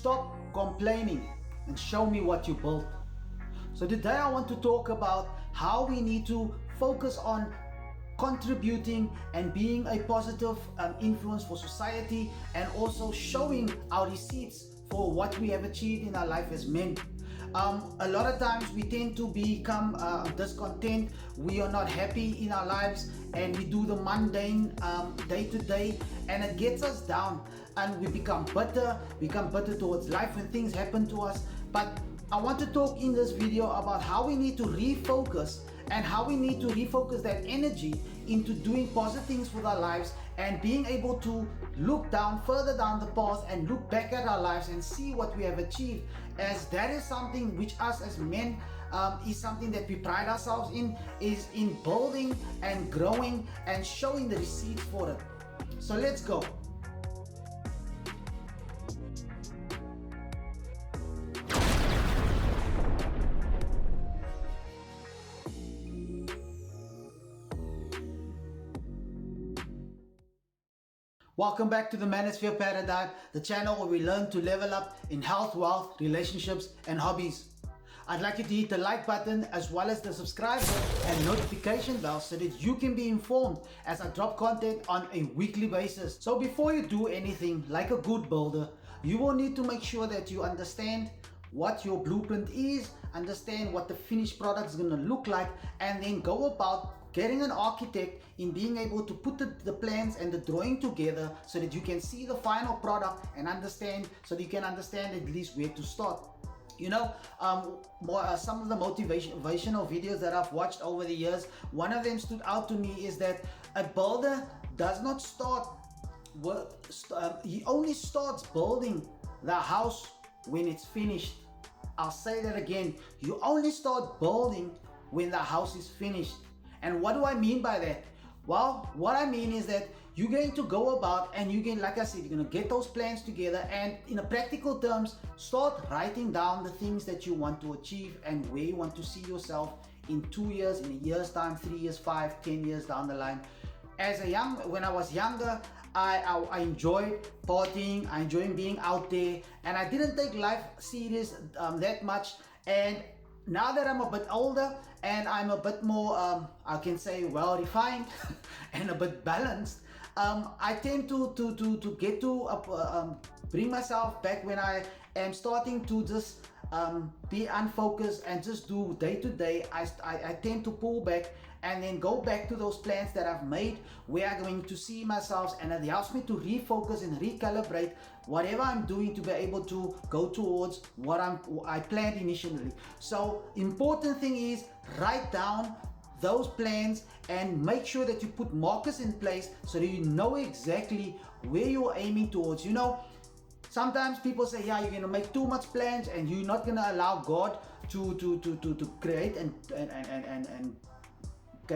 Stop complaining and show me what you built. So today I want to talk about how we need to focus on contributing and being a positive influence for society, and also showing our receipts for what we have achieved in our life as men. A lot of times we tend to become discontent. We are not happy in our lives, and we do the mundane day to day, and it gets us down, and we become bitter towards life when things happen to us. But I want to talk in this video about how we need to refocus, and how we need to refocus that energy into doing positive things with our lives, and being able to look down, further down the path, and look back at our lives and see what we have achieved, as that is something which us as men is something that we pride ourselves in, is in building and growing and showing the receipts for it. So let's go. Welcome back to the Manosphere Paradigm, the channel where we learn to level up in health, wealth, relationships, and hobbies. I'd like you to hit the like button as well as the subscribe button and notification bell so that you can be informed as I drop content on a weekly basis. So before you do anything like a good builder, you will need to make sure that you understand what your blueprint is, understand what the finished product is going to look like, and then go about getting an architect in being able to put the plans and the drawing together so that you can see the final product and understand, so that you can understand at least where to start. You know, some of the motivational videos that I've watched over the years, one of them stood out to me is that a builder does not start he only starts building the house when it's finished. I'll say that again. You only start building when the house is finished. And what do I mean by that? Well, what I mean is that you're going to go about, and you can, like I said, you're going to get those plans together, and in a practical terms, start writing down the things that you want to achieve and where you want to see yourself in 2 years, in a year's time, 3 years, 5, 10 years down the line. When I was younger, I enjoyed partying, I enjoyed being out there, and I didn't take life serious that much. And now that I'm a bit older and I'm a bit more, I can say, well refined and a bit balanced, I tend to get to bring myself back when I am starting to just be unfocused and just do day to day. I tend to pull back and then go back to those plans that I've made, where I'm going to see myself, and it helps me to refocus and recalibrate whatever I'm doing to be able to go towards what I planned initially. So important thing is, write down those plans and make sure that you put markers in place so that you know exactly where you're aiming towards. You know, sometimes people say, yeah, you're gonna make too much plans and you're not gonna allow God to create and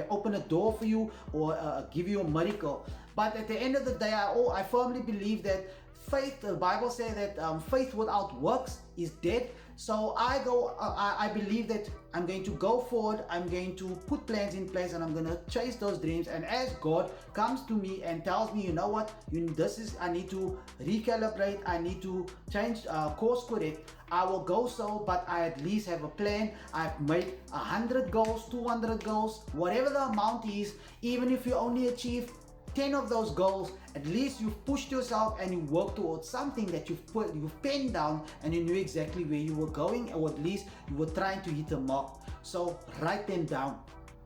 open a door for you, or give you a miracle. But at the end of the day, I firmly believe that faith, the Bible says that faith without works is dead. So I believe that I'm going to go forward, I'm going to put plans in place, and I'm going to chase those dreams. And as God comes to me and tells me, you know what, I need to recalibrate, I need to change course correct, I will go so, but I at least have a plan. I've made 100 goals, 200 goals, whatever the amount is. Even if you only achieve 10 of those goals, at least you've pushed yourself and you worked towards something that you've penned down, and you knew exactly where you were going, or at least you were trying to hit a mark. So write them down.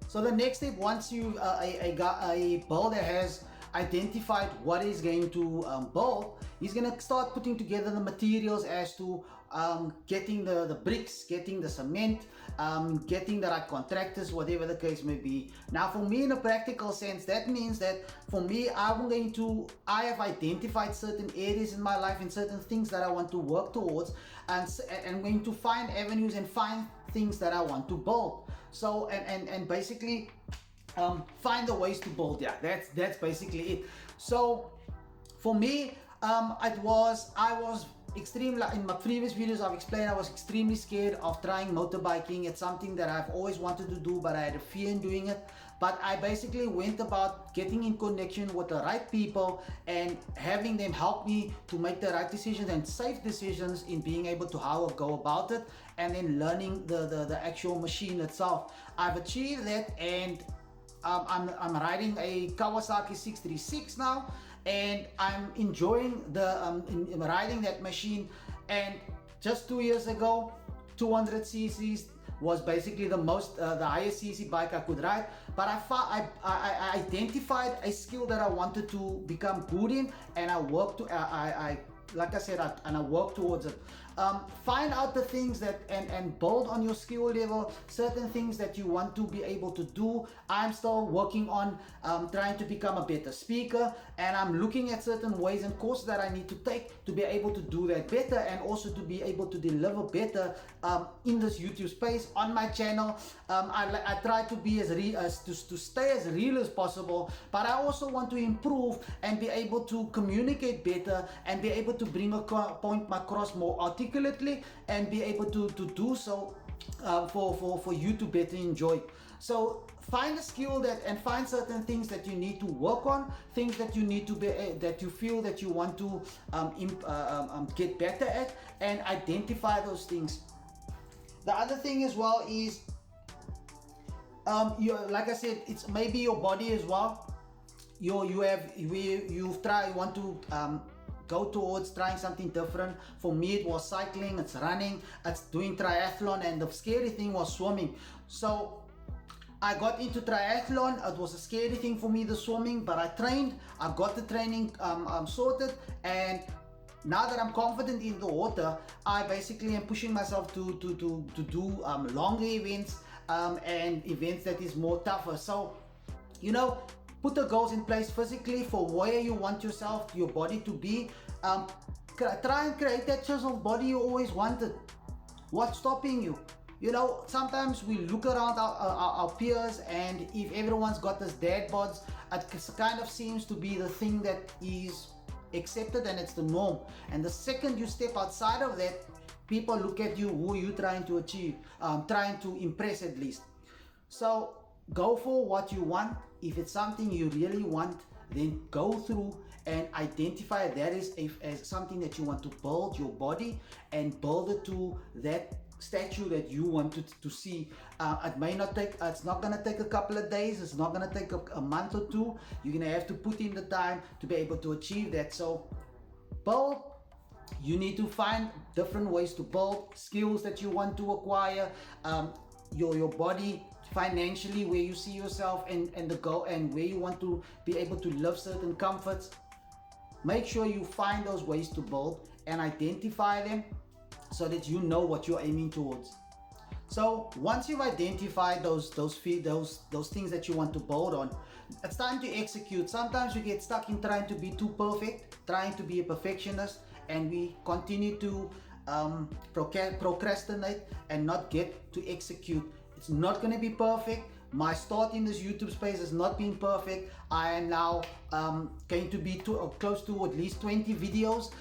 So the next step, once a builder has identified what he's going to build, he's going to start putting together the materials as to getting the bricks, getting the cement, getting the right contractors, whatever the case may be. Now for me, in a practical sense, that means that for me, I have identified certain areas in my life and certain things that I want to work towards, and I'm going to find avenues and find things that I want to build. So and basically find the ways to build. Yeah, that's basically it. So for me, I was extremely, in my previous videos I've explained, I was extremely scared of trying motorbiking. It's something that I've always wanted to do, but I had a fear in doing it. but I basically went about getting in connection with the right people and having them help me to make the right decisions and safe decisions in being able to how I go about it, and then learning the actual machine itself. I've achieved that, and I'm riding a Kawasaki 636 now, and I'm enjoying in riding that machine. And just 2 years ago, 200 cc's was basically the highest cc bike I could ride. But I identified a skill that I wanted to become good in, and I worked to like I said, and I work towards it. Find out the things that and build on your skill level, certain things that you want to be able to do. I'm still working on trying to become a better speaker, and I'm looking at certain ways and courses that I need to take to be able to do that better, and also to be able to deliver better in this YouTube space on my channel. I try to be to stay as real as possible, but I also want to improve and be able to communicate better and be able to bring a point across more articulately, and be able to do so for you to better enjoy. So find a skill and find certain things that you need to work on, things that you need to be that you feel that you want to get better at, and identify those things. The other thing as well is like I said, it's maybe your body as well. You want to go towards trying something different. For me, it was cycling, it's running, it's doing triathlon, and the scary thing was swimming. So I got into triathlon. It was a scary thing for me, the swimming, but I trained. I got the training sorted, and now that I'm confident in the water, I basically am pushing myself to do longer events and events that is more tougher. So, put the goals in place physically for where you want your body to be. Try and create that chiseled body you always wanted. What's stopping you? Sometimes we look around our peers, and if everyone's got this dad bods, it kind of seems to be the thing that is accepted, and it's the norm. And the second you step outside of that, people look at you, who are you trying to achieve, trying to impress at least. So go for what you want. If it's something you really want, then go through and identify that as something that you want to build your body and build it to that statue that you wanted to see. It's not gonna take a couple of days, it's not gonna take a month or two. You're gonna have to put in the time to be able to achieve that. So build. You need to find different ways to build skills that you want to acquire, your body financially, where you see yourself and the goal, and where you want to be able to live certain comforts. Make sure you find those ways to build and identify them, so that you know what you're aiming towards. So once you've identified those things that you want to build on, it's time to execute. Sometimes we get stuck in trying to be too perfect, trying to be a perfectionist, and we continue to procrastinate and not get to execute. It's not going to be perfect. My start in this YouTube space has not been perfect. I am now going to be close to at least 20 videos.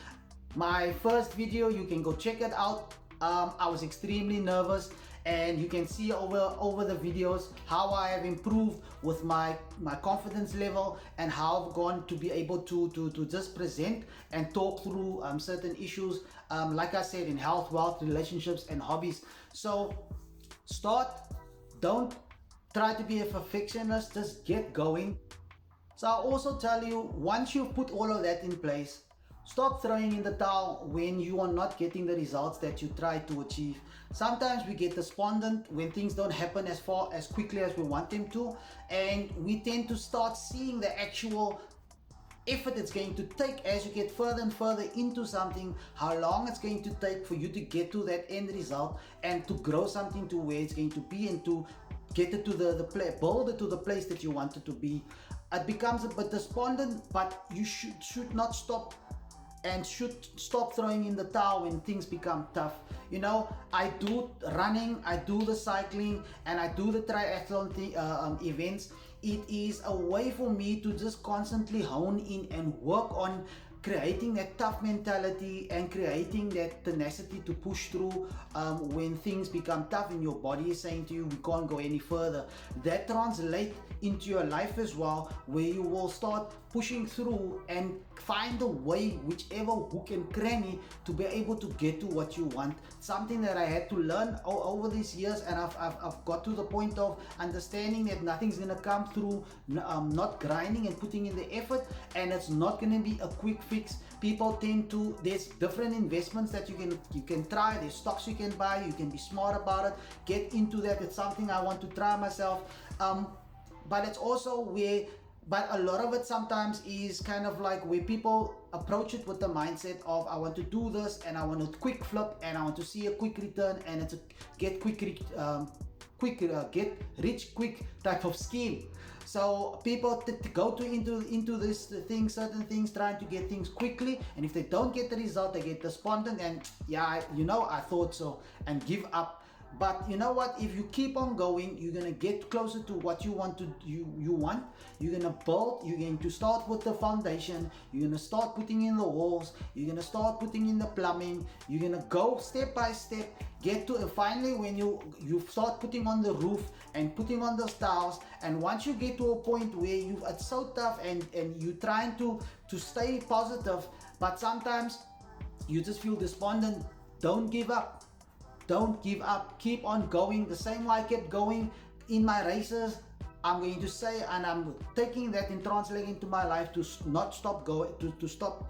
My first video, you can go check it out. I was extremely nervous, and you can see over the videos how I have improved with my confidence level, and how I've gone to be able to just present and talk through certain issues, like I said, in health, wealth, relationships, and hobbies. So start. Don't try to be a perfectionist, just get going. So I'll also tell you, once you've put all of that in place, stop throwing in the towel when you are not getting the results that you try to achieve. Sometimes we get despondent when things don't happen as quickly as we want them to, and we tend to start seeing the actual effort it's going to take as you get further and further into something, how long it's going to take for you to get to that end result, and to grow something to where it's going to be, and to get it to build it to the place that you want it to be. It becomes a bit despondent, but you should not stop, and should stop throwing in the towel when things become tough. I do running, I do the cycling, and I do the triathlon events. It is a way for me to just constantly hone in and work on creating that tough mentality and creating that tenacity to push through when things become tough and your body is saying to you we can't go any further. That translates into your life as well, where you will start pushing through and find a way, whichever hook and cranny, to be able to get to what you want. Something that I had to learn over these years, and I've got to the point of understanding that nothing's gonna come through not grinding and putting in the effort, and it's not gonna be a quick fix. People tend to, there's different investments that you can try, there's stocks you can buy, you can be smart about it, get into that. It's something I want to try myself, but it's also where, but a lot of it sometimes is kind of like where people approach it with the mindset of I want to do this and I want to quick flip and I want to see a quick return, and it's a get rich quick type of scheme. So people go into this thing, certain things, trying to get things quickly, and if they don't get the result, they get despondent and yeah, I thought so, and give up. But you know what, if you keep on going, you're gonna get closer to what you want to you're gonna build, you're going to start with the foundation, you're gonna start putting in the walls, you're gonna start putting in the plumbing, you're gonna go step by step, get to finally when you start putting on the roof and putting on those tiles. And once you get to a point where it's so tough and you're trying to stay positive, but sometimes you just feel despondent, don't give up. Don't give up, keep on going the same way I kept going in my races. I'm going to say, and I'm taking that and translating into my life, to not stop going, to stop,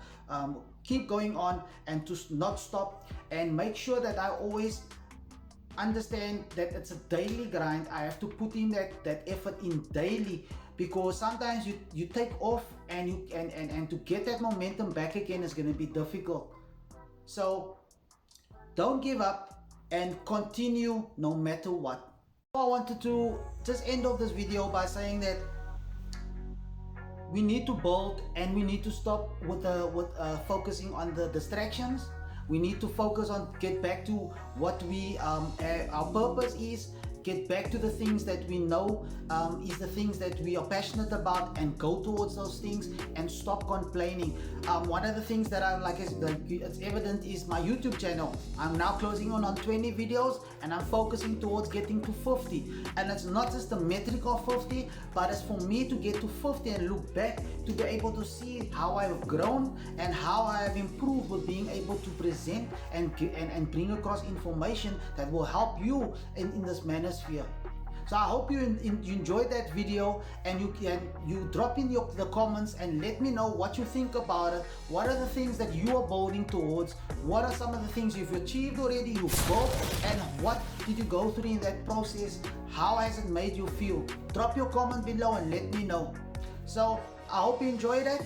keep going on and to not stop, and make sure that I always understand that it's a daily grind. I have to put in that effort in daily, because sometimes you take off and to get that momentum back again is going to be difficult. So don't give up and continue no matter what. I wanted to just end off this video by saying that we need to build, and we need to stop with focusing on the distractions. We need to focus on get back to what our purpose is, get back to the things that we know is the things that we are passionate about, and go towards those things and stop complaining. One of the things that it's evident is my YouTube channel. I'm now closing on 20 videos, and I'm focusing towards getting to 50. And it's not just the metric of 50, but it's for me to get to 50 and look back to be able to see how I've grown and how I have improved with being able to present and bring across information that will help you in this manosphere. So I hope you enjoyed that video, and you drop in the comments and let me know what you think about it. What are the things that you are building towards? What are some of the things you've achieved already, you've built, and what did you go through in that process? How has it made you feel? Drop your comment below and let me know. So I hope you enjoyed it.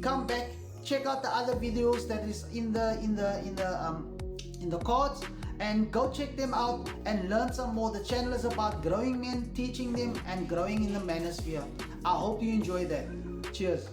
Come back, check out the other videos that is in the cards, and go check them out and learn some more. The channel is about growing men, teaching them, and growing in the manosphere. I hope you enjoy that. Cheers.